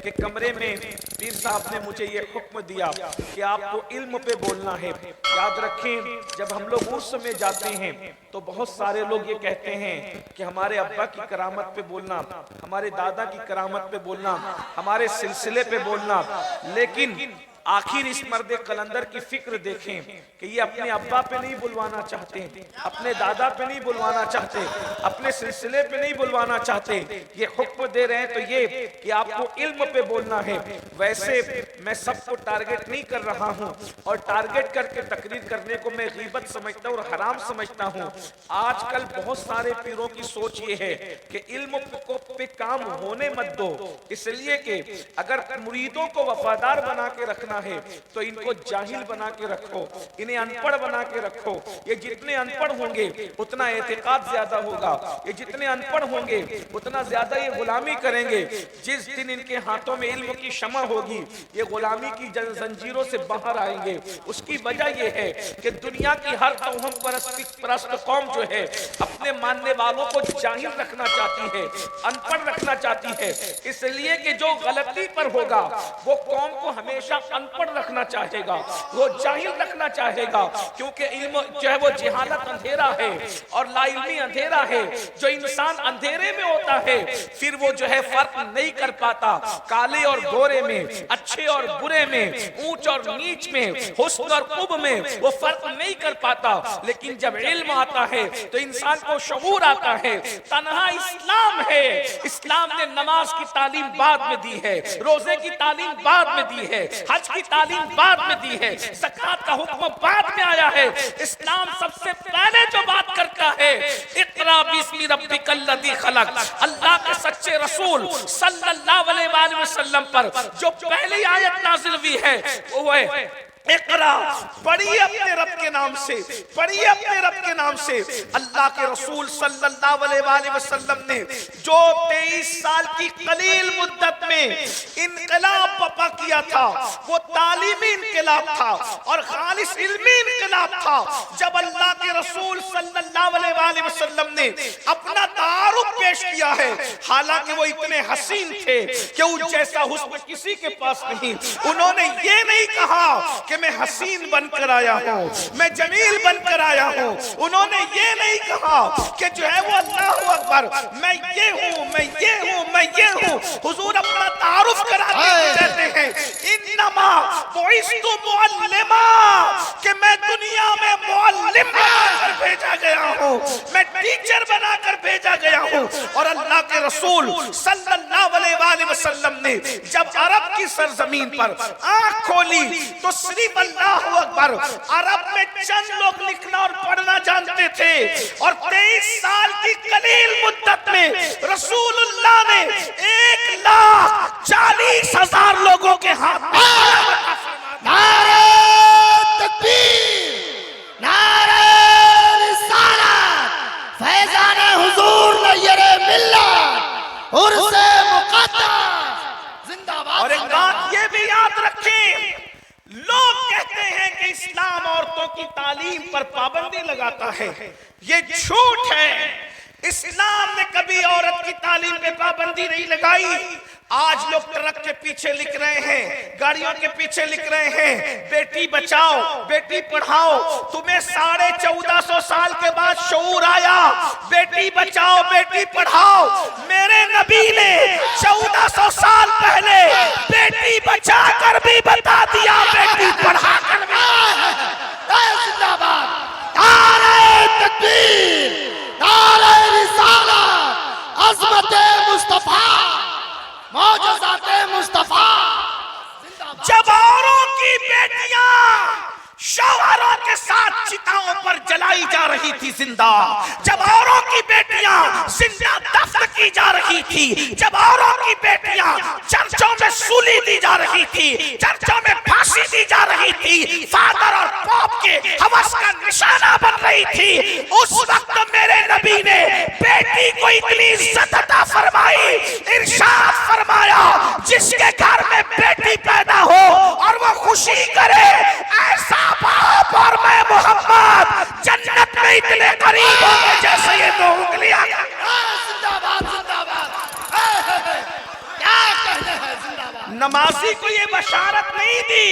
कि कमरे में पीर साहब ने मुझे ये हुक्म दिया कि आपको इल्म पे बोलना है। याद रखें, जब हम लोग उर्स में जाते हैं तो बहुत सारे लोग ये कहते हैं कि हमारे अब्बा की करामत पे बोलना, हमारे दादा की करामत पे बोलना, हमारे सिलसिले पे बोलना, लेकिन आखिर इस मर्द कलंदर की फिक्र देखें कि ये अपने अब्बा पे नहीं बुलवाना चाहते, अपने दादा पे नहीं बुलवाना चाहते, अपने सिलसिले पे नहीं बुलवाना चाहते। ये हुक्म दे रहे हैं तो ये कि आपको इल्म पे बोलना है। वैसे मैं सबको टारगेट नहीं कर रहा हूं और टारगेट करके तकरीर करने को मैं गीबत समझता हूं और हराम समझता हूं। आजकल बहुत सारे पीरों की सोच ये है कि इल्म को पे काम होने मत दो, इसलिए कि अगर मुरीदों को वफादार बना के रखना है तो इनको जाहिल बना के रखो, इन्हें अनपढ़ बना के रखो। ये जितने अनपढ़ होंगे उतना एतिकाद ज्यादा होगा, ये जितने अनपढ़ होंगे उतना ज्यादा ये गुलामी करेंगे। जिस दिन इनके हाथों में इल्म की शमा होगी ये गुलामी की जंजीरों से बाहर आएंगे। उसकी वजह यह है कि दुनिया की हर तौहम परस्त कौम जो है अपने मानने वालों को जाहिल रखना चाहती है, अनपढ़ रखना चाहती है, इसलिए कि जो गलती पर होगा वो कौम को हमेशा अनपढ़ रखना चाहेगा, वो जाहिल रखना चाहेगा, क्योंकि इल्म जो है वो जहालत अंधेरा है और लाइल्मी अंधेरा है। जो इंसान अंधेरे में होता है फिर वो जो है फर्क नहीं कर पाता काले और गोरे में, अच्छे और बुरे में, ऊंच और नीच में, हुस्न और कुब में, वो फर्क नहीं कर पाता। लेकिन जब इल्म आता है तो इंसान को शऊर आता है। तन्हा इस्लाम है, इस्लाम ने नमाज की तालीम बाद में दी है, रोजे की तालीम बाद में दी है, हज की तालीम बाद में दी है, ज़कात का हुक्म बाद में आया है। इस्लाम सबसे पहले जो बात करता है इक़रा बिस्मि रब्बिकल लज़ी खलक़, अल्लाह के सच्चे रसूल सल्लल्लाहु अलैहि वसल्लम पर जो पहली आयत नाज़िल हुई है वो है इक़रा, पढ़िए अपने रब के नाम से, पढ़िए अपने रब के नाम से। अल्लाह के रसूल सल्लल्लाहु अलैहि वसल्लम ने जो 23 साल की कलील मुद्दत में इनकलाब बपा किया था वो तालीमी इनकलाब था और खालिस इल्मी इनकलाब था। जब अल्लाह के रसूल सल्लल्लाहु अलैहि वसल्लम ने अपना तारुफ पेश किया है, हालांकि वो इतने हसीन थे कि उन जैसा हुस्न किसी के पास नहीं, उन्होंने ये नहीं कहा कि मैं हसीन बनकर आया हूँ, मैं जमील बनकर आया हूँ। उन्होंने ये नहीं कहा कि जो है वो अल्लाहु अकबर, मैं ये हूँ, मैं ये हूँ, मैं ये हूँ। हुजूर अपना तारुफ कराते रहते हैं, इन्नमा बुइस्तु मुअल्लिमा, कि मैं दुनिया में मुअल्लिम बनाकर भेजा गया हूँ, मैं टीचर बनाकर भेजा गया हूँ। और अल्लाह के रसूल सल्लल्लाहु अलैहि वसल्लम ने जब अरब की सरजमीन पर आंख खोली तो सिर्फ अल्लाहु अकबर अरब में चंद लोग लिखना और पढ़ना जानते थे और 23 साल की कलील मुद्दत में रसूलुल्लाह ने 1,40,000 लोगों के हाथ में नारे तकबीर, नारे रिसालत, फैज़ान हुजूर नय्यरे मिल्लत, उर्से मुक़द्दस जिंदाबाद। और एक बात ये भी याद रखें, लोग कहते हैं कि इस्लाम औरतों की तालीम पर पाबंदी लगाता है, ये झूठ है। इस्लाम ने कभी औरत की तालीम पे पाबंदी नहीं लगाई। आज लोग ट्रक के पीछे लिख रहे हैं, गाड़ियों के पीछे लिख रहे हैं बेटी बचाओ, बेटी पढ़ाओ। तुम्हें 1450 साल के बाद शऊर आया, बेटी बचाओ, बेटी पढ़ाओ। मेरे नबी ने 1400 साल पहले बेटी बचा कर भी बता दिया, बेटी पढ़ा कर भी। जिंदाबाद, नारे तकबीर, नारे रिसालत, अज़मते मुस्तफा, मौजज़ाते मुस्तफा। जब औरों की बेटियां शौहरों के साथ चिताओं पर जलाई जा रही थी जिंदा, जब औरों की बेटियां जिंदा दफन की जा रही थी, जब औरों की बेटियां चर्चों में सूली दी जा रही थी, चर्चों में फांसी दी जा रही थी, फादर और पॉप के हवस का निशाना बन रही थी, उस वक्त मेरे नबी ने बेटी को इतनी इज्जत अता फरमाई, इरशाद फरमाया जिसके घर में बेटी पैदा हो और वो खुशी करे, ऐसा बाप और मैं मोहम्मद जन्नत में इतने करीब होंगे जैसे ये दो उंगलियां। जिंदाबाद, जिंदाबाद, क्या कहते हैं, जिंदाबाद। नमाजी को ये बशारत नहीं दी,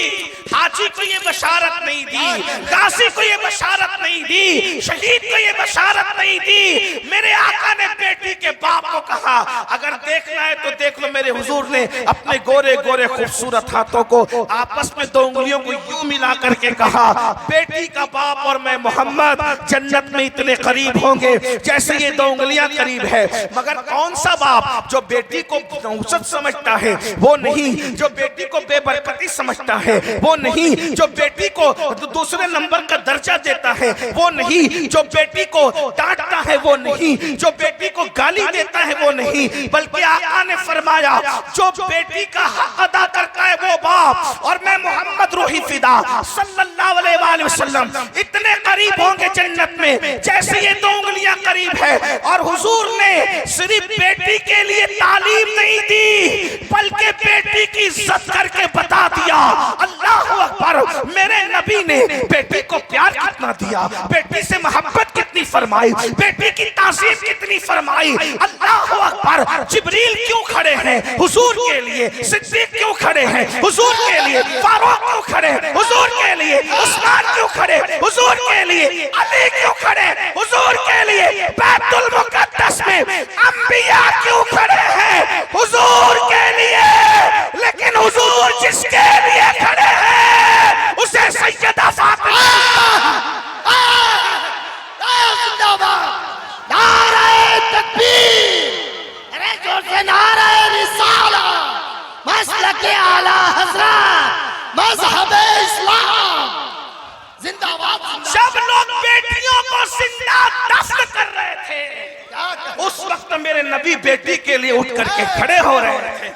हाजी को ये बशारत नहीं दी, गाजी को ये बशारत नहीं दी, शहीद को ये बशारत नहीं दी। मेरे आका ने बेटी के बाप को कहा अगर देखना है तो देख लो। मेरे हुजूर ने अपने गोरे गोरे खूबसूरत हाथों को आपस में दो उंगलियों को यूं मिला करके कहा बेटी का बाप और मैं मोहम्मद जन्नत में इतने करीब होंगे जैसे ये दो उंगलियां करीब है। मगर कौन सा बाप जो बेटी को नौसत समझता है वो नहीं, जो बेटी को बेबरकती समझता है वो नहीं, जो बेटी को दूसरे नंबर का दर्जा देता है वो नहीं, जो बेटी को डांटता है वो नहीं, जो बेटी को गाली देता है वो नहीं, बल्कि आका ने फरमाया जो बेटी का हक अदा करता है वो बाप और मैं मोहम्मद रूही फिदा सल्लल्लाहु अलैहि वसल्लम इतने करीब होंगे जन्नत में जैसे ये दो उंगलियां करीब है। और हुजूर ने सिर्फ बेटी के लिए तालीम नहीं दी बल्कि बेटी की इज्जत करके बता दिया। अल्लाह अकबर। मेरे नबी ने बेटी को प्यार कितना दिया, बेटी से मोहब्बत कितनी फरमाई, बेटी की तासीर कितनी फरमाई। अल्लाह अकबर। जिब्रील क्यों खड़े हैं हुजूर के लिए, सिद्दीक क्यों खड़े हैं हुजूर के लिए, फारूक क्यों खड़े हैं हुजूर के लिए, उस्मान क्यों खड़े हुजूर के लिए, अली क्यों खड़े हुजूर के लिए, बैतुल मुकद्दस में अंबिया क्यों खड़े हैं हुजूर के लिए। लेकिन हुजूर जिसके लिए खड़े हैं उसे सैयदा फातिमा जिंदाबाद। नारे तकबीर, अरे जोर से नारे रिसाला, मसलके आला हज़रत, मज़हबे इस्लाम जिंदाबाद। जब लोग बेटियों को जिंदा दफन कर रहे थे उस वक्त मेरे नबी बेटी के लिए उठ करके खड़े हो रहे थे,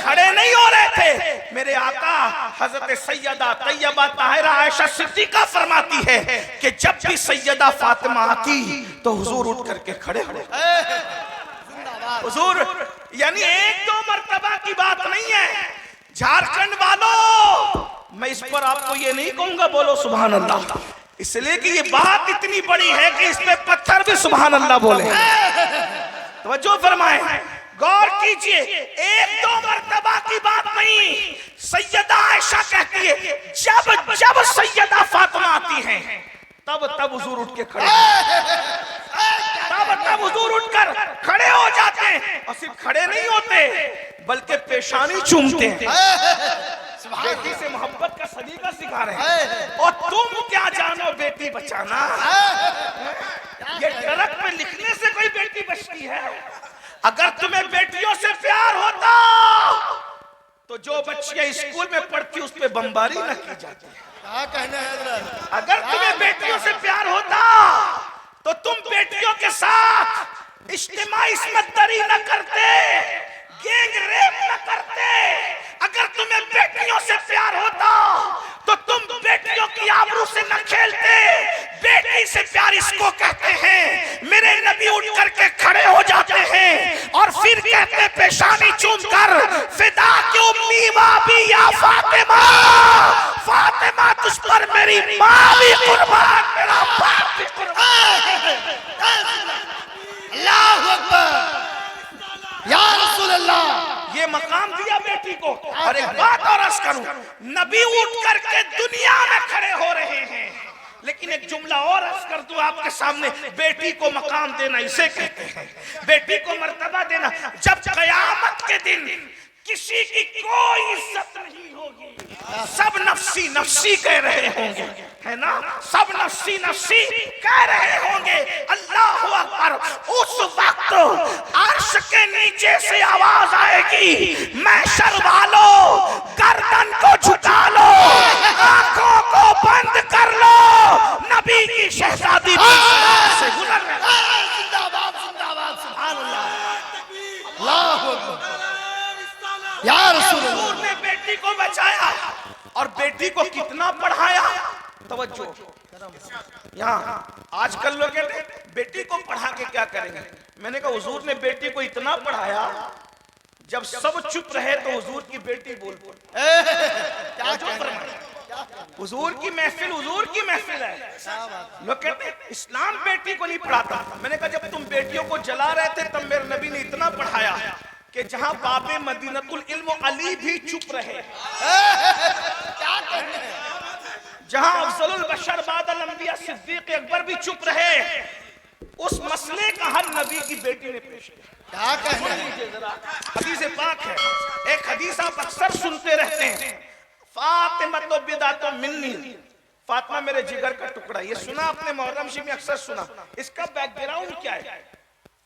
खड़े नहीं हो रहे थे। मेरे आका हजरत सैयदा तैयबा ताहिरा आयशा सिद्दीका फरमाती है कि जब भी सैयदा फातिमा आती तो हुजूर उठ करके खड़े हो। हुजूर यानी एक दो मर्तबा की बात नहीं है। झारखंड वालों, मैं इस पर आपको ये नहीं कहूंगा बोलो सुभान अल्लाह, इसलिए कि ये बात इतनी बड़ी है कि इसमें पत्थर भी सुभान अल्लाह बोले। तवज्जो फरमाएं, गौर कीजिए, एक दो मर्तबा की बात नहीं। सैयदा आयशा कहती है जब जब सैयदा फातिमा आती हैं तब तब हुजूर उठ के खड़े, तब हुजूर उठकर खड़े हो जाते हैं। और सिर्फ खड़े नहीं होते बल्कि पेशानी चूमते हैं। बेटी से मोहब्बत का सलीका सिखा रहे हैं। और तुम क्या जानो बेटी बचाना, ये ट्रक पे लिखने से कोई बेटी बचती है। अगर तुम्हें बेटियों से प्यार होता तो जो बच्चियां स्कूल में पढ़ती उस पे बमबारी न की जाती। अगर तुम्हें बेटियों से प्यार होता तो तुम बेटियों के साथ इज्तिमाई इस्मतदारी न करते, गैंग रेप न करते। अगर तुम्हें बेटियों से प्यार होता तो तुम बेटियों की आबरू से न खेलते। बेटी से प्यार इसको कहते हैं। मेरे नबी उठ करके खड़े हो जाते हैं और फिर कहते पेशानी चूम कर फिदा की उम्मी बाबी या फातिमा, फातिमा तुझ पर मेरी माँ भी कुर्बान, मेरा बाप भी कुर्बान। अल्लाहु अकबर, या रसूल अल्लाह। ये मकाम दिया बेटी को। और एक बात और अर्ज करूं, नबी उठ करके दुनिया में खड़े हो रहे हैं, लेकिन एक जुमला और अर्ज कर दूं आपके सामने, बेटी को मकाम देना इसे कहते हैं, बेटी को मर्तबा देना। जब कयामत के दिन किसी की कोई इज्जत नहीं होगी, सब नफ्सी नफ्सी कह रहे होंगे, है ना, सब नफ्सी नफ्सी कह रहे होंगे। अल्लाह अकबर। उस वक्त अर्श के नीचे से आवाज आएगी, महशर वालों गर्दन को झुका लो, आंखों को बंद कर लो, नबी की शहजादी से गुजर रहे। जिंदाबाद जिंदाबाद, सुभान अल्लाह, अल्लाहु अकबर, या रसूल अल्लाह। ने बेटी को बचाया और बेटी को कितना पढ़ाया। तवज्जो, यहाँ आजकल लोग कहते हैं बेटी को पढ़ा के क्या करेंगे। मैंने कहा हुजूर ने बेटी को इतना पढ़ाया जब सब चुप रहे तो हुजूर की बेटी बोल पड़ी। हुजूर की महफिल, हुजूर की महफिल है। लोग कहते हैं इस्लाम बेटी को नहीं पढ़ाता। मैंने कहा जब तुम बेटियों को जला रहे थे तब मेरे नबी ने इतना पढ़ाया कि जहां बाबे मदीनतुल इल्म अली भी चुप रहे, क्या कहते हैं? जहां अफजलुल बशर बादल अंबिया सिद्दीक अकबर भी चुप रहे, उस मसले का हल नबी की बेटी ने पेश किया। क्या कहते हैं? जरा हदीस पाक है, एक हदीस आप अक्सर सुनते रहते हैं, फातिमा तो बिदा तो मिन्नी, फातिमा मेरे जिगर का टुकड़ा। ये सुना आपने मुहर्रम शरीफ में अक्सर सुना। इसका बैकग्राउंड क्या है,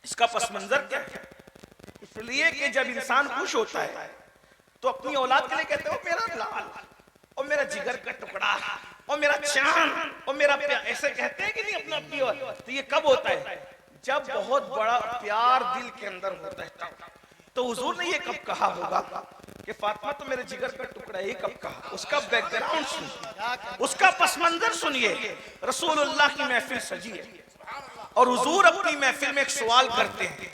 इसका पस मंजर क्या है? इसलिए कि जब इंसान खुश होता है तो अपनी औलाद के लिए कहते हो मेरा लाल, और मेरा जिगर का टुकड़ा, और मेरा चांद, और मेरा प्यार, ऐसे कहते हैं कि नहीं अपना अपनी औलाद? तो ये कब होता है? जब बहुत बड़ा प्यार दिल के अंदर होता है। तो हुजूर ने ये कब कहा होगा कि फातिमा तो मेरे जिगर का टुकड़ा है? ये कब कहा? उसका बैकग्राउंड सुनिए, उसका पस मंजर सुनिए। रसूलुल्लाह की महफिल सजी है और हुजूर अपनी महफिल में एक सवाल करते हैं,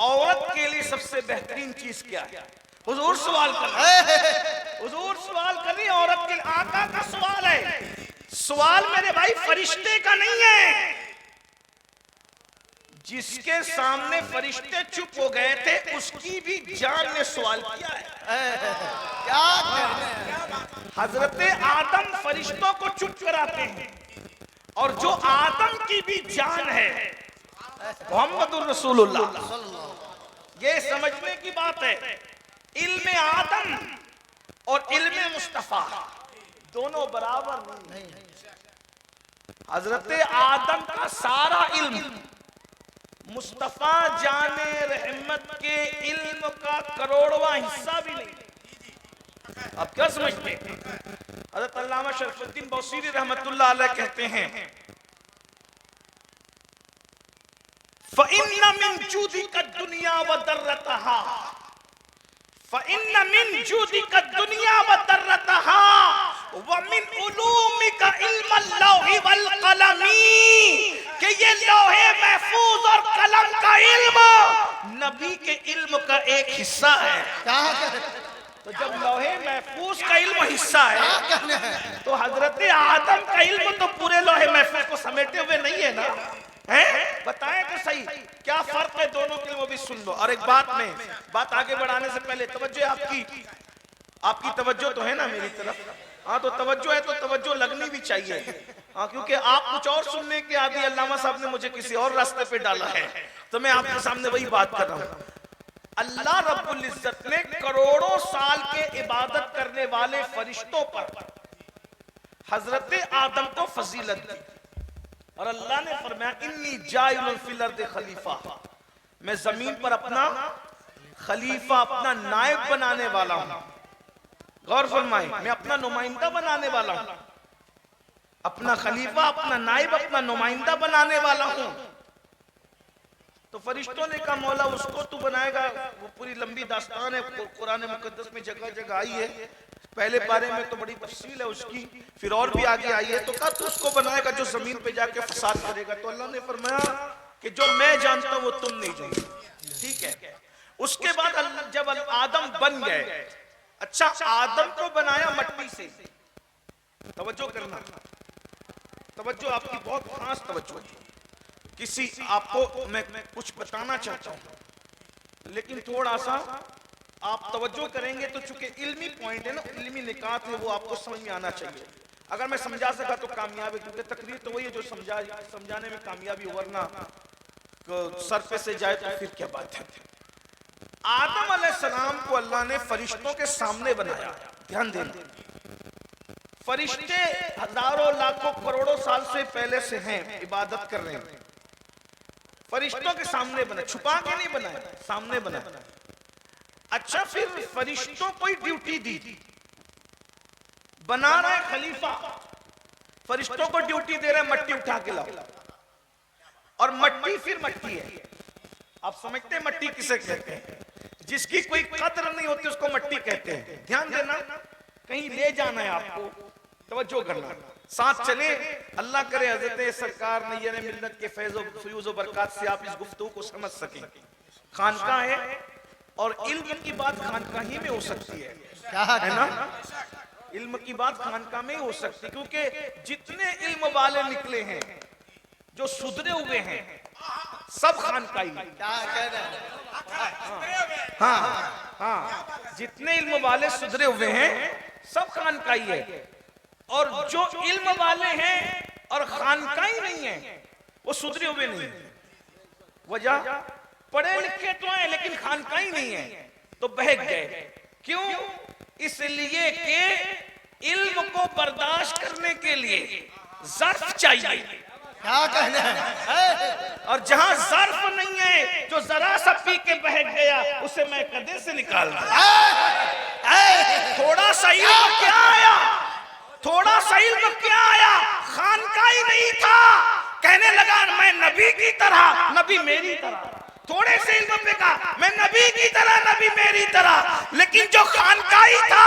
औरत के लिए सबसे बेहतरीन चीज क्या है? हुजूर सवाल कर रहे हैं, हुजूर सवाल कर रही है औरत के लिए। आका का सवाल है, सवाल मेरे भाई फरिश्ते का नहीं है। जिसके सामने फरिश्ते चुप हो गए थे उसकी भी जान ने सवाल किया है। क्या कहते हैं? हजरत आदम फरिश्तों को चुप कराते हैं, और जो आदम की भी जान है मोहम्मदुर रसूलुल्लाह, ये समझने की बात है, इल्मे आदम और इल्मे मुस्तफा दोनों बराबर नहीं। हजरत आदम का सारा इल्म मुस्तफा जाने रहमत के इल्म का करोड़वां हिस्सा भी नहीं। आप क्या समझते हैं? हजरत अल्लामा शरफुद्दीन बौसीरी रहमतुल्लाह अलैह कहते हैं, फ़इन्न मिन जूदिका दुनिया व दर्रतहा, फ़इन्न मिन जूदिका दुनिया व दर्रतहा व मिन उलूमिका इल्मल लौहि वल कलमी, कि ये लौहे महफूज और कलम का इल्म नबी के इल्म का एक हिस्सा है। क्या कहते हैं? तो जब लौहे महफूज का इल्म हिस्सा है तो हजरत आदम का इल्म तो पूरे लौहे महफूज को समेटे हुए नहीं है ना? हैं? बताएं तो सही क्या फर्क है दोनों के इल्म भी सुन लो। और एक बात आगे बढ़ाने से पहले तवज्जो आपकी तवज्जो तो है ना मेरी तरफ? हाँ, तो तवज्जो है तो तवज्जो लगनी भी चाहिए। हाँ, क्योंकि आप कुछ और सुनने के आदि, अल्लामा साहब ने मुझे किसी और रास्ते पे डाला है, तो मैं आपके सामने वही बात कर रहा हूँ। अल्लाह रब्बुल इज्जत ने करोड़ों साल के इबादत करने वाले फरिश्तों पर हजरत आदम को फजीलत दी, और अल्लाह ने फरमाया इन्नी जाइलुन फिल अर्द खलीफा, मैं जमीन पर अपना खलीफा, अपना नायब बनाने वाला हूं। गौर फरमाए, मैं अपना नुमाइंदा बनाने वाला हूं, अपना खलीफा, अपना नायब, अपना नुमाइंदा बनाने वाला हूं। तो फरिश्तों ने कहा मौला उसको तू बनाएगा? वो पूरी लंबी दास्तान है, कुरान मुकद्दस में जगह जगह आई है, पहले पारे में तो बड़ी तफसील है उसकी, फिर और भी आगे आई है। तो कहा तू उसको बनाएगा जो जमीन पे जाके फसाद करेगा? तो अल्लाह ने फरमाया कि जो मैं जानता हूं वो तुम नहीं जानते। ठीक है। उसके बाद जब आदम बन गए, अच्छा आदम को बनाया मट्टी से। तवज्जो करना, तवज्जो आपकी बहुत खास तवज्जो। किसी आपको मैं कुछ बताना चाहता हूं, लेकिन थोड़ा सा आप तवज्जो करेंगे तो चूंकि इल्मी पॉइंट है ना, इल्मी निकात है, वो आपको समझ में आना चाहिए। अगर मैं समझा सका तो कामयाब है, क्योंकि तकरीर तो वही है जो समझाने में कामयाबी, वरना सर पे से जाए तो फिर क्या बात है। आदम अलैहिस्सलाम को अल्लाह ने फरिश्तों के सामने बनाया। ध्यान देना, फरिश्ते हजारों लाखों करोड़ों साल से पहले से हैं, इबादत कर रहे हैं। फरिश्तों के सामने बना, छुपा के नहीं बनाया, सामने बना। अच्छा, फिर फरिश्तों को ही ड्यूटी दी, बना रहा है खलीफा, फरिश्तों को ड्यूटी दे रहा है मट्टी उठा के लाओ, और मट्टी फिर मट्टी है। आप समझते हैं मट्टी किसे कहते हैं? जिसकी कोई कदर नहीं होती उसको मट्टी कहते हैं। ध्यान देना, कहीं ले जाना है आपको, तवज्जो करना, साथ चले। अल्लाह करे हजरत सरकार नैय्यर मिल्लत के फैज़ और फ्यूज़ और बरकत से आप इस गुफ्तगू को समझ सकें। खानका है और इल्म की बात खानका ही में हो सकती है ना? इल्म की बात खानका में ही हो सकती है, क्योंकि जितने इल्म वाले निकले हैं जो सुधरे हुए हैं, सब खानकाई। क्या कह रहे हैं? हाँ हाँ, जितने इल्म वाले सुधरे हुए हैं सब खानकाई है, और जो इल्म वाले हैं और खानकाई नहीं है वो सुधरे हुए नहीं है। वजह, पढ़े लिखे तो हैं लेकिन खानकाई नहीं है, तो बहक गए। क्यों? इसलिए कि इल्म को बर्दाश्त करने के लिए ज़र्फ चाहिए, क्या कहना है? और जहां ज़र्फ नहीं है, जो जरा सा पी के बहक गया उसे मैं कदे से निकाल दूं। थोड़ा सा इल्म क्या आया, थोड़ा सा इल्म क्या आया, खानकाई नहीं था, कहने लगा मैं नबी की तरह, नबी मेरी तरह। थोड़े से इल्म पे कहा मैं नबी की तरह, नबी मेरी तरह। लेकिन जो खानकाई था,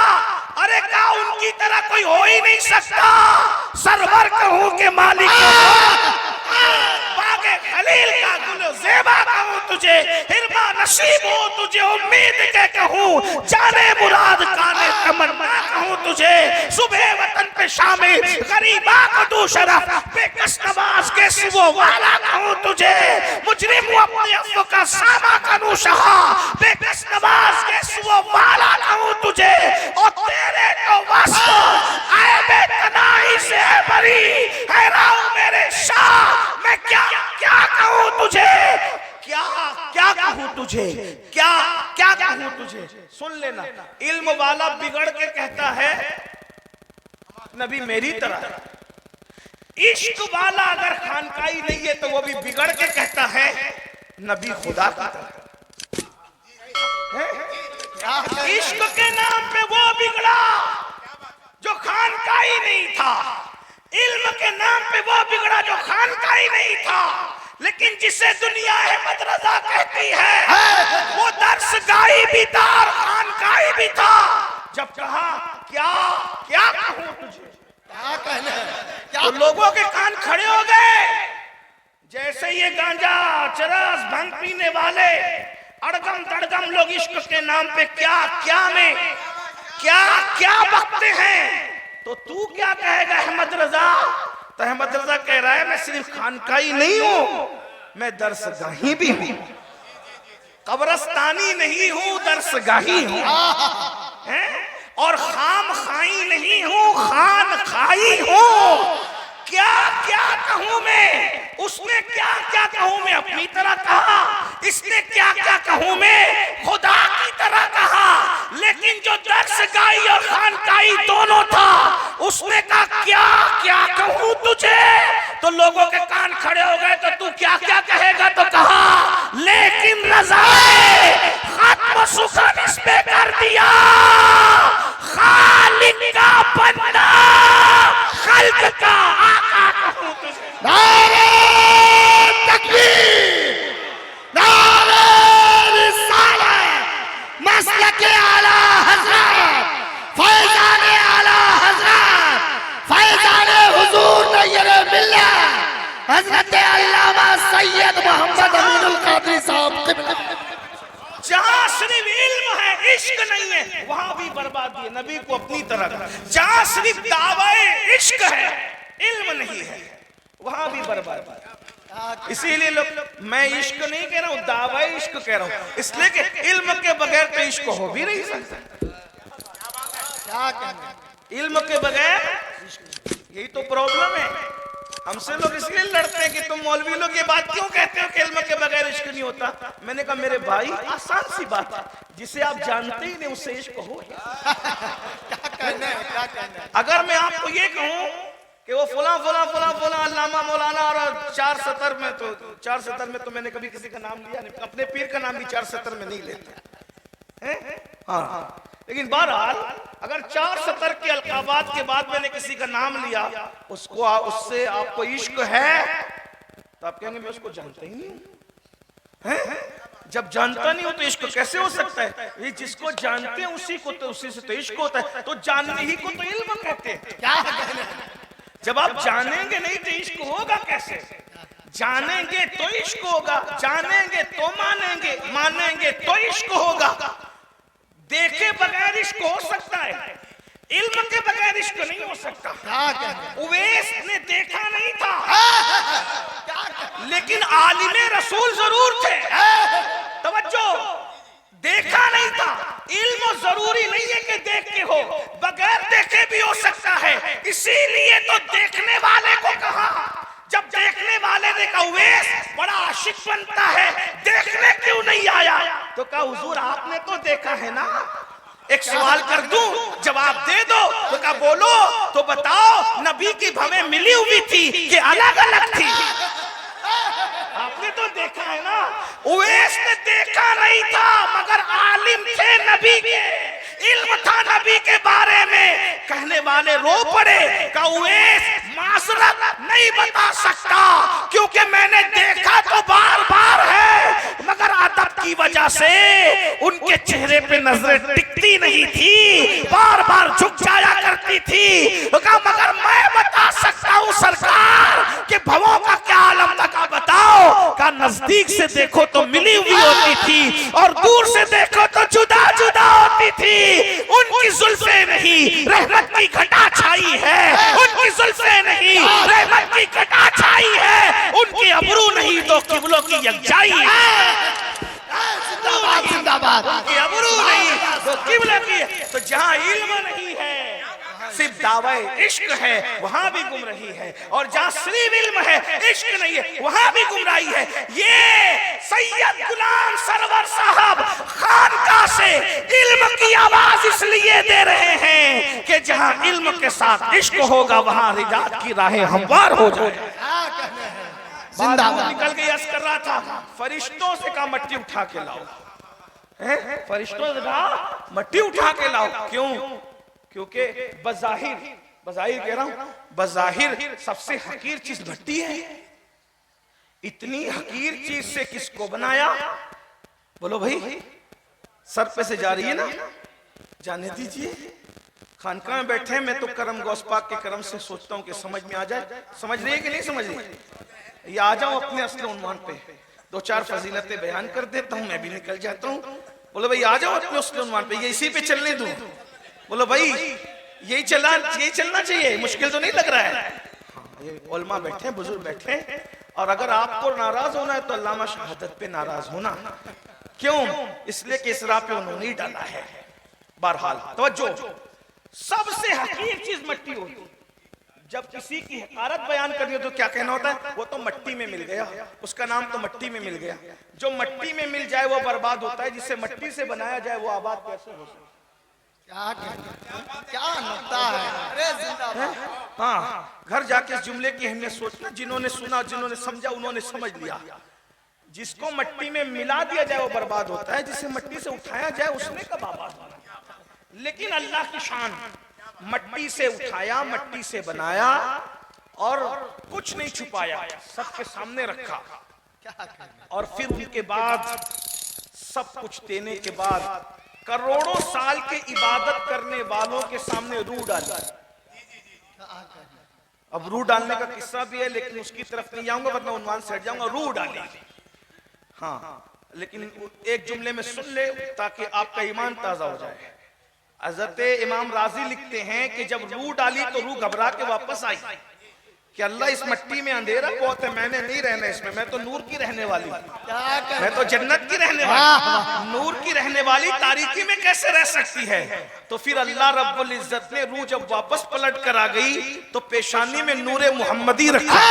अरे कहा उनकी तरह कोई हो ही नहीं सकता। सरवर कहूं के मालिक, बागे खलील का गुल ज़ेबा कहूं तुझे, हिरमा नसीब हो तुझे उम्मीद के कहूं, जाने मुराद काने तमन्ना कहूं तुझे, सुबह वतन पे शामिल गरीबा को दू शरफ, बेकस नवाज के सिवो वाला कहूं तुझे, मुजरिम अपने अफ़्व का सामा कनू शहा, बेकस नवाज के सिवो वाला कहूं तुझे, और तेरे तो वास्तो आए बेतनाई से बरी है राव मेरे शाह। मैं क्या क्या कहूं तुझे, क्या क्या कहूं तुझे, क्या क्या कहूं तुझे। सुन लेना, इल्म वाला बिगड़ के कहता है नबी मेरी तरह, इश्क वाला अगर खानकाई नहीं है तो वो भी बिगड़ के कहता है नबी खुदा की तरह। इश्क के नाम पे वो बिगड़ा जो खानकाई नहीं था, इल्म के नाम पे वो बिगड़ा जो खानकाई नहीं था। लेकिन जिसे दुनिया अहमद रजा कहती है वो दर्सगाही भी था और खानकाई भी था। जब कहा क्या क्या कहूं तुझे, क्या कहना है? तो लोगों के कान खड़े हो गए। जैसे ये गांजा चरस भंग पीने वाले अड़गम तड़गम लोग इश्क के नाम पे क्या क्या में क्या क्या बकते हैं, तो तू क्या कहेगा अहमद रजा? तो अहमद रजा कह रहा है मैं सिर्फ खानकाई नहीं हूं, मैं दरसगाही भी हूं, कब्रस्तानी नहीं हूं, दरसगाही हूं, और खाम खाई नहीं हूं, खान खाई हूं। क्या क्या कहूं मैं, उसने क्या क्या कहूं मैं अपनी तरह कहा, इसने क्या क्या कहूं मैं खुदा की तरह कहा। लेकिन जो दरसगाही और खानकाई दोनों था, उसने कहा क्या क्या कहूं तुझे, तो लोगों के कान खड़े हो गए। तो तू क्या क्या कहेगा, तो कहा लेकिन रज़ा ने खत्म सुखन इस पे कर दिया, खालिक का बंदा खल्क का आका कहूं तुझे। नारे तकबीर, नारे रिसालत, मसलके आला हज़रत, फैज़ाने आला हज़रत, फैज़ाने हुज़ूर नय्यरे मिल्लत हज़रत अल्लामा सैयद मोहम्मद अमीनुल कादरी साहब। जहां सिर्फ इल्म है इश्क नहीं है वहां भी बर्बादी है नबी को अपनी तरह। जहां सिर्फ दावे इश्क है इल्म नहीं है वहां भी बर्बादी है। इसीलिए लोग, मैं इश्क नहीं कह रहा हूं, दावा इश्क कह रहा हूं, इसलिए कि इल्म के बगैर तो इश्क हो भी नहीं सकता। क्या कहना है? इल्म के बगैर, यही तो प्रॉब्लम है। हमसे लोग इसलिए लड़ते हैं कि तुम मौलवी लोग ये बात क्यों कहते हो कि इल्म के बगैर इश्क नहीं होता। मैंने कहा मेरे भाई आसान सी बात है, जिसे आप जानते ही नहीं उससे इश्क हो। क्या कहना है? क्या कहना है? अगर मैं आपको ये कहूं कि वो फुला फुला फुला फुला अल्लामा मौलाना और 4 सतर में, तो 4 सतर में तो मैंने कभी किसी का नाम लिया नहीं, अपने पीर का नाम भी 4 सतर में नहीं लेते हैं। हाँ, लेकिन बहरहाल अगर 4 सतर के अलकाबात के बाद मैंने किसी का नाम लिया, उसको उससे आपको इश्क है, तो आप कहेंगे मैं उसको जानता ही नहीं हूं। हैं? जब जानता नहीं हो तो इश्क कैसे हो सकता है? ये जिसको जानते हैं उसी को तो उसी से तो इश्क होता है, तो जानने ही को तो इल्म कहते हैं। क्या कहना है? जब आप जानेंगे नहीं तो इश्क होगा कैसे? जानेंगे तो इश्क होगा, जानेंगे तो मानेंगे, मानेंगे तो इश्क होगा। देखे बगैर इश्क हो सकता है, इल्म के बगैर इश्क नहीं हो सकता। क्या कहना है? उवैस ने देखा नहीं था, क्या लेकिन आलिमे रसूल जरूर थे। तवज्जो, देखा नहीं था। इल्म जरूरी नहीं है कि देख के हो, बगैर देखे भी हो सकता है। इसीलिए तो देखने वाले को कहा, जब देखने वाले ने कहा उवैस बड़ा आशिक बनता है, देखने क्यों नहीं आया? तो कहा हुजूर आपने तो देखा है ना, एक सवाल कर दूं, जवाब दे दो। तो कहा बोलो। तो बताओ नबी की भवें मिली हुई थी कि अलग अलग थी? आपने तो देखा है ना। उवैस ने देखा नहीं था मगर आलिम थे नबी के, इल्म था नबी के बारे में। कहने वाले रो पड़े, कहा उवैस मासरत नहीं बता सकता क्योंकि मैंने देखा तो बार बार है मगर अदब की वजह से उनके चेहरे पे नजरें टिकती नहीं थी, बार बार झुक जाया करती थी। कहा मगर मैं बता सकता हूँ सरकार कि भवों का क्या आलम था। का बताओ? का नजदीक से देखो तो मिली हुई होती थी और दूर से देखो तो जुदा जुदा होती थी। उनकी जुल्फे नहीं रहमत की घटा छाई है, उनकी जुल्फे नहीं रहमत की घटा छाई है, उनके अबरू नहीं तो किबलों की यकजाई है। जिंदाबाद जिंदाबाद। उनके अबरू नहीं तो किबला की। तो जहाँ इल्म नहीं है सिर्फ दावे इश्क है वहां भी गुमराही है, और जहाँ सिर्फ इल्म है इश्क नहीं है वहां भी गुमराही है। ये सैयद गुलाम सरवर साहब खानका से इल्म की आवाज इसलिए दे रहे हैं कि जहाँ इल्म के साथ इश्क होगा वहां रिजात की राहें हमवार हो जाए। जिंदाबाद। निकल के यस कर रहा था, फरिश्तों से कहा मट्टी उठा के लाओ। फरिश्तों से कहा मट्टी उठा के लाओ। क्यों? क्योंकि बज़ाहिर कह रहा हूं, बज़ाहिर सबसे हकीर चीज मट्टी है। इतनी हकीर चीज से किसको बनाया? बोलो भाई, सर पे से जा रही है ना, जाने दीजिए। खानका में बैठे मैं तो करम गौस पाक के करम से सोचता हूं कि समझ में आ जाए। समझ रही है कि नहीं समझ रही? ये आ जाऊं अपने असली उन्वान पे, दो चार फजीलतें बयान कर देता हूं, मैं भी निकल जाता हूं। बोलो भाई आ जाओ अपने असली उन्वान पे, ये इसी पे चलने दूं। बोलो भाई यही चलना चाहिए, मुश्किल तो नहीं लग रहा है। हाँ, ये उलमा बैठे, बुजुर्ग बैठे, और अगर आपको नाराज होना है तो अल्लामा शहादत पे नाराज होना। क्यों? इसलिए कि इसरा पे उन्होंने ही डाला है। बहरहाल तवज्जो, सबसे हकीर चीज मट्टी होती है। जब किसी की हकारत बयान करनी हो तो क्या कहना होता है? वो तो मट्टी में मिल गया, उसका नाम तो मट्टी में मिल गया। जो मट्टी में मिल जाए वो बर्बाद होता है, जिसे मट्टी से बनाया जाए वो आबाद कैसे हो सकता है? क्या नुक्ता है। अरे जिंदाबाद। हाँ, घर जाके इस जुमले की अहमियत सोचना। जिन्होंने सुना, जिन्होंने समझा, उन्होंने समझ लिया। जिसको मट्टी में मिला दिया जाए वो बर्बाद होता है, जिसे मट्टी से उठाया जाए उसने कब आबाद होना। लेकिन अल्लाह की शान, मट्टी से उठाया, मट्टी से बनाया और कुछ नहीं छुपाया, सबके सामने रखा। और फिर उनके बाद सब कुछ देने के बाद करोड़ों साल के इबादत करने वालों के सामने रूह डाली। अब रूह डालने का किस्सा भी है, लेकिन उसकी तरफ नहीं जाऊंगा वरना उन्वान से हट जाऊंगा। रूह डाली, हाँ, लेकिन एक जुमले में सुन ले ताकि आपका ईमान ताजा हो जाए। हज़रत इमाम राजी लिखते हैं कि जब रूह डाली तो रूह घबरा के वापस आई कि अल्लाह इस मट्टी में अंधेरा बहुत है, मैंने नहीं रहना इसमें, मैं तो नूर की रहने वाली हूँ, मैं तो जन्नत की रहने वाली, नूर की रहने वाली तारीकी में कैसे रह सकती है? तो फिर अल्लाह रब्बुल इज्जत ने रूह जब वापस पलट कर आ गई तो पेशानी में नूरे मुहम्मदी रखा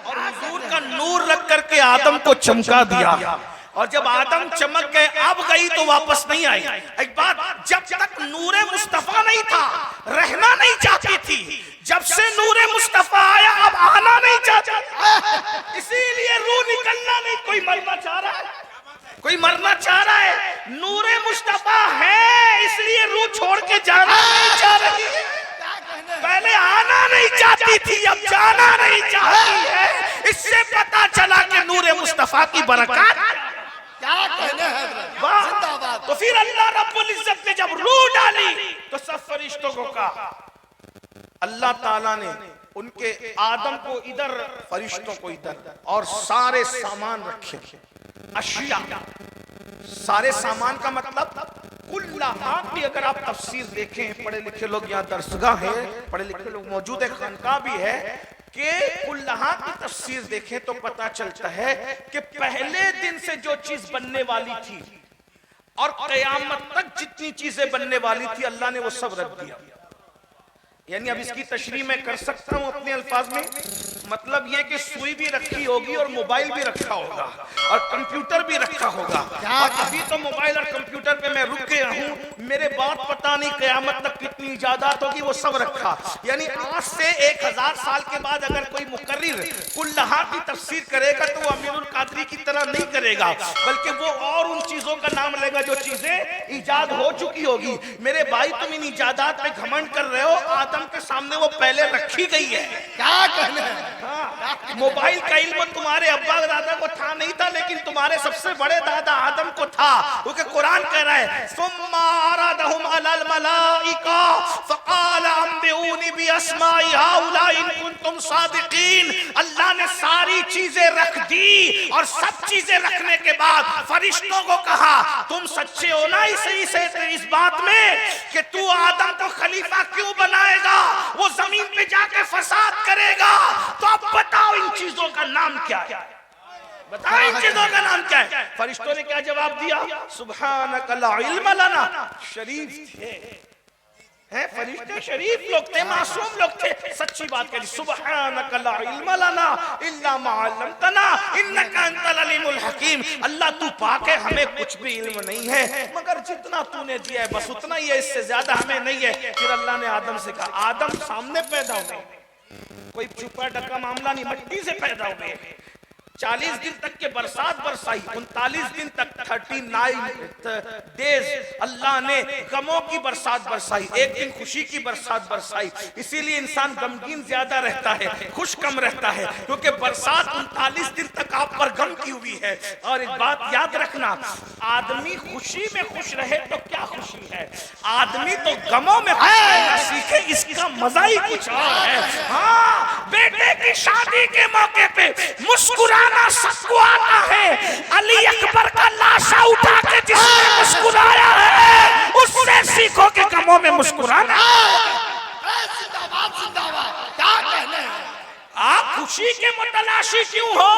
और हुजूर का नूर रख करके आदम को चमका दिया। और जब आदम चमक गए अब गई तो वापस नहीं आई। एक बात, जब तक नूरे मुस्तफा नहीं था रहना नहीं चाहती थी, जब से नूरे मुस्तफा आया अब आना नहीं चाहता। इसीलिए रूह निकलना नहीं, कोई मरना चाह रहा है, कोई मरना चाह रहा है। नूरे मुस्तफा है इसलिए रूह छोड़ के जाना नहीं चाह रही है। पहले आना नहीं चाहती थी, अब जाना नहीं चाहती है। इससे पता चला कि नूरे मुस्तफा की बरकत क्या कहने हैं। जिंदाबाद। तो फिर अल्लाह रब्बुल इज्जत ने जब रूह डाली तो सब फरिश्तों को कहा, अल्लाह ताला ने उनके आदम को इधर, फरिश्तों को इधर, और सारे सामान रखे। अशिया, सारे सामान का मतलब कुल्ला भी। अगर आप तफसीर देखें, पढ़े लिखे लोग यहाँ दरसगाह है, पढ़े लिखे लोग मौजूद है, खानका भी है, कि कुल्लहा की तफसीर देखें तो पता चलता है कि पहले दिन से जो चीज बनने वाली थी और कयामत तक जितनी चीजें बनने वाली थी अल्लाह ने वो सब रख दिया। यानी अब इसकी तशरीह मैं कर सकता हूं अपने अल्फाज में, मतलब ये कि सुई भी रखी होगी और मोबाइल भी रखा होगा और कंप्यूटर भी रखा होगा। और अभी तो मोबाइल और कंप्यूटर पे मैं रुक गया हूं, मेरे बाद पता नहीं कयामत तक कितनी इजाजत होगी, वो सब रखा। यानी आज से 1000 साल के बाद अगर कोई मुकर्रिर कुल्लहा की तफसीर करेगा तो वो अमीरुल कादरी की तरह नहीं करेगा, बल्कि वो और उन चीजों का नाम लेगा जो चीजें ईजाद हो चुकी होगी। मेरे भाई तुम इन इजादात पे घमंड कर रहे हो, आदम के सामने वो पहले रखी गई है। क्या कहना है? हाँ, मोबाइल का इल्म तुम्हारे अब्बा दादा को था नहीं था, लेकिन तुम्हारे सबसे बड़े दादा आदम को था, क्योंकि कुरान कह रहा है सुम्मा अरादहुम अलल मलाइका फक़ाल अंबिऊनी बिअस्माइ हाउला इन कुंतुम सादिकीन। अल्लाह ने सारी चीजें रख दी और सब चीजें रखने के बाद फरिश्तों को कहा तुम सच्चे हो ना इस बात में कि तू आदम को खलीफा क्यों बनाएगा, वो जमीन पे जाके फसाद करेगा, तो अब बताओ इन चीजों का नाम क्या है, बताओ इन चीजों का नाम क्या है। फरिश्तों ने क्या जवाब दिया? सुब्हानका ला इल्म लना। शरीफ थे, हैं फरिश्ते शरीफ लोग थे, मासूम लोग थे, सच्ची बात कही। सुब्हानका ला इल्म लना इल्ला मा अल्लमतना इन्नका अंतल अलीमुल हकीम। अल्लाह तू पाक है, हमें कुछ भी इल्म नहीं है मगर जितना तूने दिया है बस उतना ही है, इससे ज्यादा हमें नहीं है। फिर अल्लाह ने आदम से कहा, आदम सामने पैदा हुए, कोई छुपा ढका मामला नहीं, मट्टी से पैदा हुए। 40 दिन तक के बरसात बरसाई, 39 दिन तक 39 डेज अल्लाह ने गमों की बरसात बरसाई, एक दिन खुशी की बरसात बरसाई। इसीलिए इंसान गमगीन ज्यादा रहता है, खुश कम रहता है, क्योंकि बरसात 39 दिन तक आप पर गम की हुई है। और एक बात याद रखना, आदमी खुशी में खुश रहे तो क्या खुशी है, आदमी तो गमों में खुश रहना सीखे, इसका मजा ही कुछ और है। हाँ, बेटे की शादी के मौके पे मुस्कुराना सबको आता है, अली अकबर का लाशा उठा के जिसने मुस्कुराया है उससे सीखो कि गमों में मुस्कुराना। जिंदाबाद जिंदाबाद। क्या कहना है? आप खुशी के मुतलाशी क्यों हो?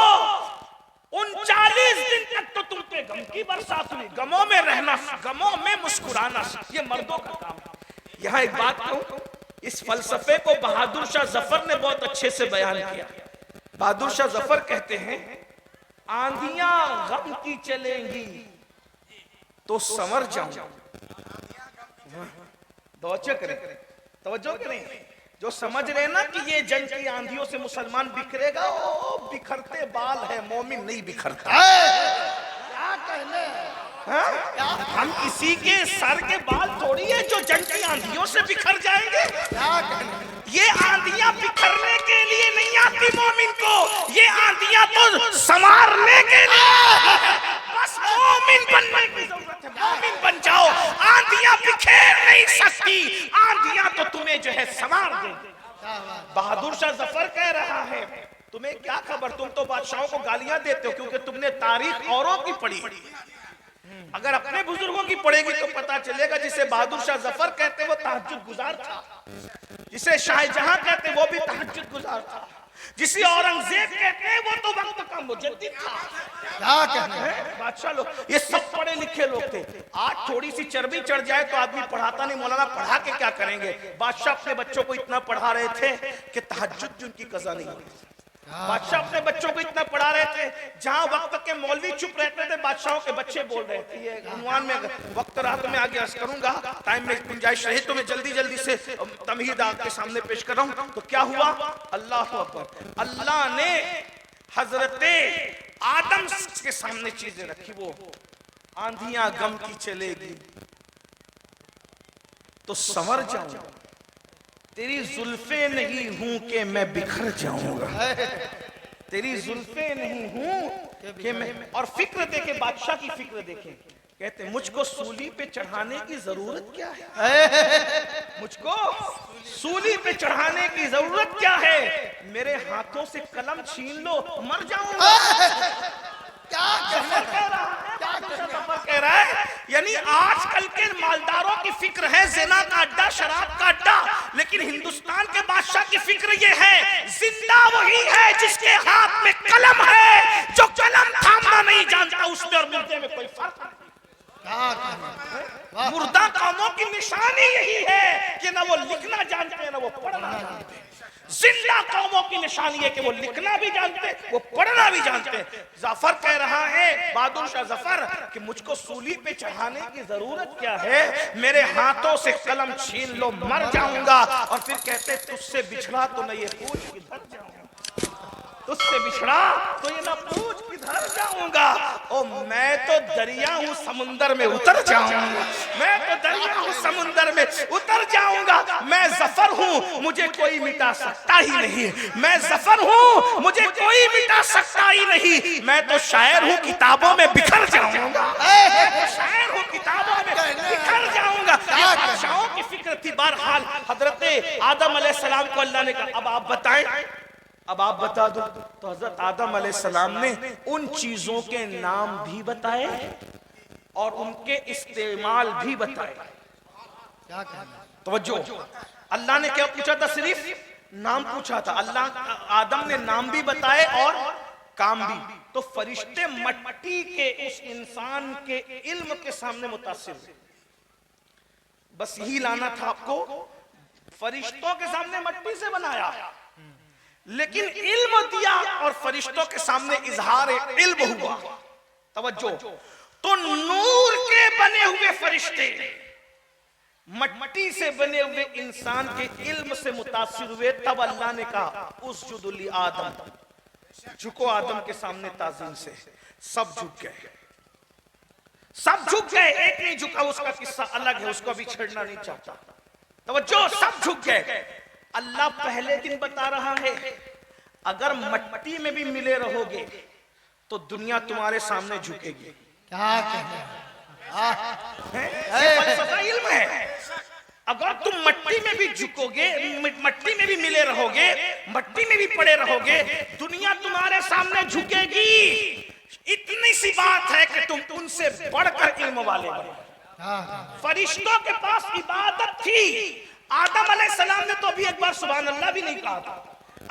39 दिन तक तो तुम पे गम की बरसात हुई, गमों में रहना, गमों में मुस्कुराना, ये मर्दों का काम है। यहाँ एक बात कहूं, इस फलसफे को बहादुर शाह जफर ने बहुत अच्छे से बयान किया। बहादुर शाह जफर कहते हैं आंधियां गम की चलेंगी तो संवर जाऊं। तवज्जो करें, जो समझ रहे ना कि ये जंग की आंधियों से मुसलमान बिखरेगा, ओ बिखरते बाल है, मोमिन नहीं बिखरता। क्या कहना है? हम किसी के सर के बाल थोड़ी है जो जंग की आंधियों से बिखर जाएंगे। क्या कहना है? ये आंधियां बिखरने के लिए नहीं आती मोमिन को, ये आंधियां तो संवारने के लिए। बस मोमिन बनने की जरूरत है, मोमिन बन जाओ, आंधियां बिखेर नहीं सकती, आंधियां तो तुम्हें जो है संवार देंगे। बहादुर शाह जफर कह रहा है, तुम्हें क्या खबर, तुम तो बादशाहों को गालियां देते हो क्योंकि तुमने तारीख औरों की पढ़ी, अगर अपने बुजुर्गों की पढ़ेगी तो पता चलेगा जिसे बहादुर शाह जफर कहते वो तहज्जुद गुजार था, जिसे शाहजहां कहते वो भी तहज्जुद गुजार था, जिसे औरंगजेब कहते वो तो वक्त का मुजद्दिद था। क्या कहना है? बादशाह लोग ये सब पढ़े लिखे लोग थे। आज थोड़ी सी चर्बी चढ़ जाए तो आदमी पढ़ाता नहीं, मौलाना पढ़ा के क्या करेंगे। बादशाह अपने बच्चों को इतना पढ़ा रहे थे कि तहज्जुद की उनकी कज़ा नहीं होती। बादशाह अपने बच्चों को इतना पढ़ा रहे थे, जहां वक्त के मौलवी चुप रहते थे बादशाहों के बच्चे बोल रहे थे। ये उन्वान में वक्त रहा तो मैं आगे अर्ज करूंगा, टाइम में गुंजाइश रहे तो मैं जल्दी जल्दी से तमहीद आपके सामने पेश कर रहा हूं। तो क्या हुआ? अल्लाह अकबर, अल्लाह ने हजरते आदम के सामने चीजें रखी, वो आंधियां गम की चलेगी तो संवर जाऊंगा, तेरी जुल्फे नहीं हूं कि मैं बिखर जाऊंगा, तेरी जुल्फे नहीं हूं कि मैं। और फिक्र देखे, बादशाह की फिक्र देखे, कहते मुझको सूली पे चढ़ाने की जरूरत क्या है, मुझको सूली पे चढ़ाने की जरूरत क्या है, मेरे हाथों से कलम छीन लो मर जाऊंगा। क्या कहना है? बहादुर शाह जफर कह रहा है, यानी आजकल के मालदारों की फिक्र है जिना का अड्डा, शराब का अड्डा, लेकिन हिंदुस्तान के बादशाह की फिक्र ये है जिंदा वही है जिसके हाथ में कलम है, जो कलम थामना नहीं जानता उसमें और मुर्दे में कोई फर्क नहीं। क्या कहने? मुर्दा कौमों की निशानी यही है कि ना वो लिखना जानते हैं ना वो पढ़ना जानते हैं। जिंदा कौमों की निशानी है कि वो लिखना भी जानते हैं, वो पढ़ना भी जानते हैं। जफर कह रहा है, बहादुर शाह जफर, कि मुझको सूली पे चढ़ाने की जरूरत क्या है, मेरे हाथों से कलम छीन लो मर जाऊंगा। और फिर कहते तुझसे बिछड़ा तो न ये पूछ किधर जाऊंगा, तुझसे बिछड़ा तो ये ना पूछ किधर जाऊंगा। ओ मैं तो दरिया हूँ समुंदर में उतर जाऊंगा, मैं तो दरिया हूँ समुंदर में उतर जाऊंगा। मैं जफर हूँ मुझे कोई मिटा सकता ही नहीं, मैं जफर हूँ मुझे कोई मिटा सकता ही नहीं। मैं तो शायर हूँ किताबों में बिखर जाऊंगा, मैं तो शायर हूँ किताबों में बिखर जाऊंगा। ये बादशाहों की फिक्र थी। बहरहाल हजरत आदम अलैहिस्सलाम को अल्लाह ने कहा अब आप बताएं, अब आप बता दो। तो हजरत आदम अलैहिस्सलाम ने उन चीजों के नाम भी बताए और उनके इस्तेमाल भी बताए। क्या कहने? तवज्जो, अल्लाह ने क्या पूछा था? सिर्फ नाम पूछा था। अल्लाह आदम ने नाम भी बताए और काम भी। तो फरिश्ते मट्टी के उस इंसान के इल्म के सामने मुतासिर हुए। बस यही लाना था आपको, फरिश्तों के सामने मट्टी से बनाया, लेकिन इल्म दिया और फरिश्तों के सामने इजहार इल्म हुआ। तवज्जो, तो नूर के बने हुए फरिश्ते मट्टी से बने हुए इंसान के इल्म से मुतासिर हुए। तब अल्लाह ने कहा उसजुदु ली आदम, झुको आदम के सामने ताज़ीम से। सब झुक गए, सब झुक गए, एक नहीं झुका, उसका किस्सा अलग है, उसको अभी छेड़ना नहीं चाहता। तवज्जो, सब झुक गए। अल्लाह पहले दिन बता रहा है अगर मट्टी में भी मिले रहोगे तो दुनिया तुम्हारे सामने झुकेगी। क्या कहने? ये फलसफा इल्म है। अगर तुम मट्टी में भी झुकोगे, मट्टी में भी मिले रहोगे, मट्टी में भी पड़े रहोगे, दुनिया तुम्हारे सामने झुकेगी। इतनी सी बात है कि तुम उनसे बढ़कर इल्म वाले बनो। फरिश्तों के पास इबादत थी, आदम अलैहिस्सलाम ने तो अभी एक बार सुभान अल्लाह भी नहीं कहा था,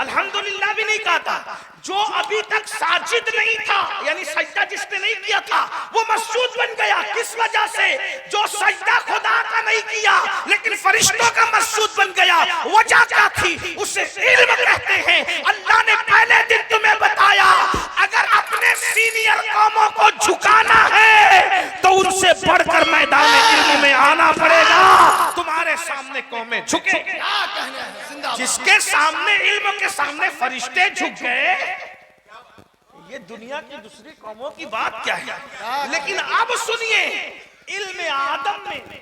अल्हम्दुलिल्लाह भी नहीं कहा था। जो अभी तक साजिद नहीं था, यानी सजदा जिसने नहीं किया था, वो मसजूद बन गया। किस वजह से? जो सजदा खुदा का नहीं किया लेकिन फरिश्तों का मसजूद बन गया। वजह क्या थी? उसे इल्म कहते हैं। अल्लाह ने पहले दिन तुम्हें बताया अगर अपने सीनियर कौमों को झुकाना है तो उनसे बढ़कर मैदान इल्म में आना पड़ेगा। तुम्हारे सामने कौमें झुके, क्या कहने? जिंदाबाद। जिसके सामने इल्म के सामने फरिश्ते झुक गए, ये दुनिया की दूसरी कौमों की बात क्या है। लेकिन अब सुनिए इल्म आदम में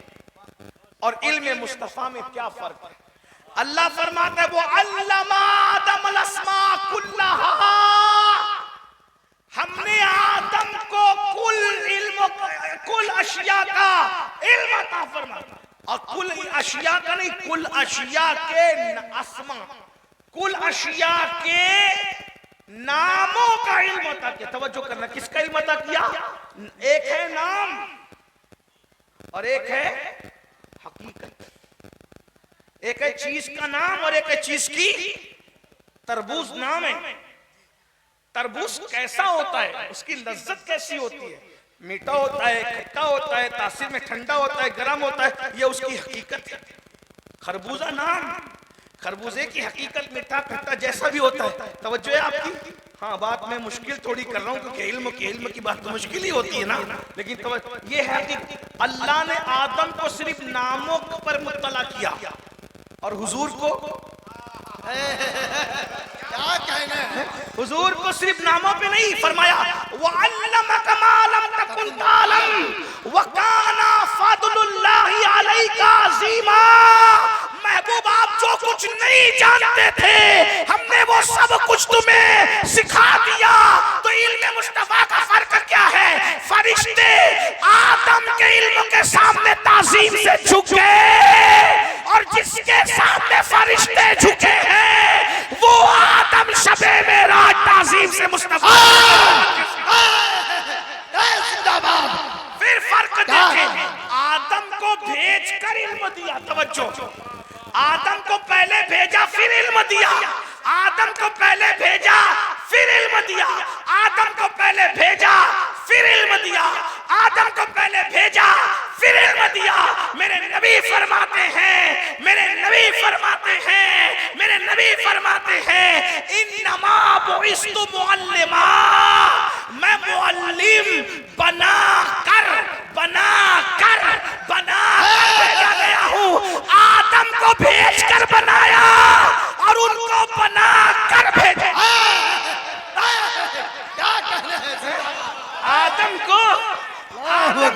और इल्म मुस्तफा में क्या फर्क है। अल्लाह फरमाता है वो अल्लमा आदम अलअस्मा कुल्लहा, हमने आदम को कुल अशिया का इल्म अता फरमाया। और कुल अशिया का नहीं, कुल अशिया के अस्मा, कुल अशिया के नामों का इल्म अता किया। तवज्जो करना, किसका इल्म अता किया? एक है नाम और एक है हकीकत। एक है चीज का नाम और एक है चीज की। तरबूज नाम है, तरबूज कैसा होता है, उसकी लज्जत कैसी होती है, मीठा होता है, खट्टा होता है, तासीर में ठंडा होता है, गर्म होता है, ये उसकी हकीकत है। खरबूजा नाम, खरबूजे की हकीकत मीठा खट्टा जैसा भी होता है। तवज्जो है आपकी? हाँ, बात मैं मुश्किल थोड़ी कर रहा हूँ क्योंकि इल्म की बात तो मुश्किल ही होती है ना। लेकिन ये है कि अल्लाह ने आदम को सिर्फ नामों पर मुत्तला किया और हुजूर को क्या कहने? हुजूर को सिर्फ नामों पे नहीं फरमाया, वअल्लमका मा लम तकुन तालम व काना फदलुल्लाहि अलैका अज़ीमा। महबूब आप जो कुछ नहीं जानते थे हमने वो सब कुछ तुम्हें सिखा दिया। तो इल्म मुस्तफा का फर्क क्या है? फरिश्ते आदम के इल्म के सामने ताज़ीम से झुक गए और जिसके सामने फरिश्ते झुके हैं वो आदम शबे मेराज ताज़ीम से मुस्तफा। जिंदाबाद। बच्चों, आदम को पहले भेजा फिर इल्म दिया, आदम को पहले भेजा फिर इल्म दिया, आदम को पहले भेजा फिर इल्म दिया, आदम को पहले भेजा फिर इल्म दिया। मेरे नबी फरमाते हैं, मेरे नबी फरमाते हैं, मेरे नबी फरमाते हैं, इन्नमा बुइस्तु मुअल्लिमा, मैं मुअल्लिम बना कर भेजा गया हूँ। आदम को भेज कर बनाया और उनको बना कर भेजा। क्या कहना है जिंदाबाद। आदम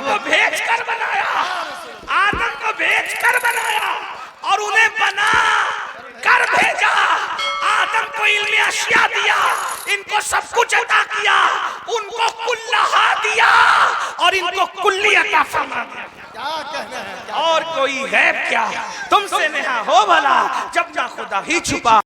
को भेज कर बनाया, आदम को भेज कर बनाया और उन्हें बना कर भेजा। आदम को इल्म अशिया दिया, इनको सब कुछ अता किया, उनको कुल्लहा दिया और इनको कुल्ली अता फरमा दिया। क्या कहना है। और कोई गैब क्या तुमसे नेहा हो भला, जब ना खुदा ही छुपा।